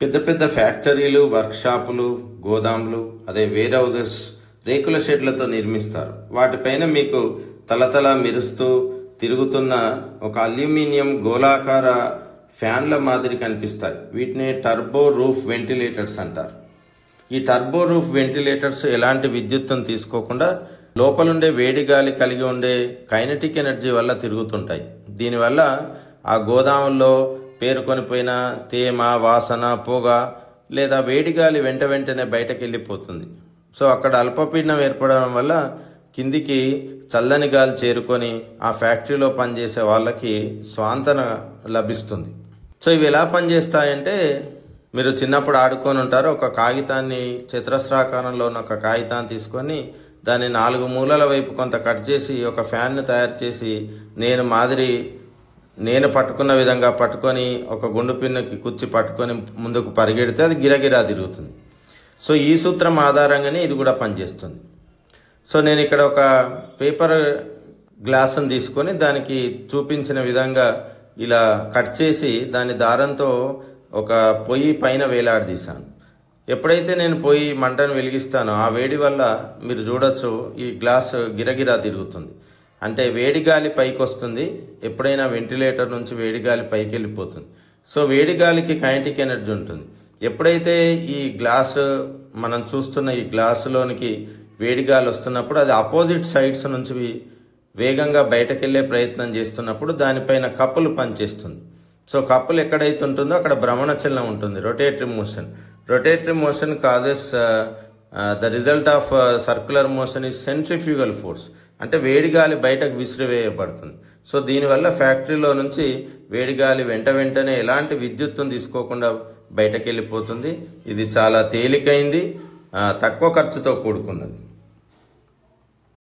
పెద్ద పెద్ద ఫ్యాక్టరీలు, వర్క్ షాపులు, గోదాములు, అదే వేర్ హౌసెస్ రేకుల షెడ్లతో నిర్మిస్తారు. వాటిపైన మీకు తలతల మెరుస్తూ తిరుగుతున్న ఒక అల్యూమినియం గోళాకార ఫ్యాన్ల మాదిరి కనిపిస్తాయి. వీటిని టర్బో రూఫ్ వెంటిలేటర్స్ అంటారు. ఈ టర్బో రూఫ్ వెంటిలేటర్స్ ఎలాంటి విద్యుత్తును తీసుకోకుండా లోపలుండే వేడి గాలి కలిగి ఉండే కైనెటిక్ ఎనర్జీ వల్ల తిరుగుతుంటాయి. దీనివల్ల ఆ గోదాముల్లో పేరుకొనిపోయిన తేమ, వాసన, పొగ లేదా వేడి గాలి వెంట వెంటనే బయటకు వెళ్ళిపోతుంది. సో అక్కడ అల్పపీడనం ఏర్పడడం వల్ల కిందికి చల్లని గాలి చేరుకొని ఆ ఫ్యాక్టరీలో పనిచేసే వాళ్ళకి స్వాంతన లభిస్తుంది. సో ఇవి ఎలా పనిచేస్తాయంటే, మీరు చిన్నప్పుడు ఆడుకొని ఉంటారు. ఒక కాగితాన్ని, చతురస్రాకారంలో ఉన్న ఒక కాగితాన్ని తీసుకొని దాన్ని 4 మూలల వైపు కొంత కట్ చేసి ఒక ఫ్యాన్ను తయారు చేసి నేను పట్టుకున్న విధంగా పట్టుకొని ఒక గుండు పిన్నుకి కుచ్చి పట్టుకొని ముందుకు పరిగెడితే అది గిరగిరా తిరుగుతుంది. సో ఈ సూత్రం ఆధారంగానే ఇది కూడా పనిచేస్తుంది. సో నేను ఇక్కడ ఒక పేపర్ గ్లాసును తీసుకొని దానికి చూపించిన విధంగా ఇలా కట్ చేసి దాని దారంతో ఒక పొయ్యి పైన వేలాడదీశాను. ఎప్పుడైతే నేను పొయ్యి మంటను వెలిగిస్తానో ఆ వేడి వల్ల మీరు చూడొచ్చు ఈ గ్లాసు గిరగిరా తిరుగుతుంది. అంటే వేడి గాలి పైకి వస్తుంది. ఎప్పుడైనా వెంటిలేటర్ నుంచి వేడి గాలి పైకి వెళ్ళిపోతుంది. సో వేడి గాలికి కైనెటిక్ ఎనర్జీ ఉంటుంది. ఎప్పుడైతే ఈ గ్లాసు మనం చూస్తున్న ఈ గ్లాసులోనికి వేడి గాలి వస్తున్నప్పుడు అది ఆపోజిట్ సైడ్స్ నుంచి వేగంగా బయటకు వెళ్లే ప్రయత్నం చేస్తున్నప్పుడు దానిపైన కప్పులు పనిచేస్తుంది. సో కప్పులు ఎక్కడైతే ఉంటుందో అక్కడ భ్రమణ చలనం ఉంటుంది, rotatory motion. Rotatory motion causes the result of circular motion is centrifugal force. అంటే వేడి గాలి బయటకు విసిరివేయబడుతుంది. సో దీనివల్ల ఫ్యాక్టరీలో నుంచి వేడి గాలి వెంట వెంటనే ఎలాంటి విద్యుత్తును తీసుకోకుండా బయటకు వెళ్ళిపోతుంది. ఇది చాలా తేలికైంది, తక్కువ ఖర్చుతో కూడుకున్నది.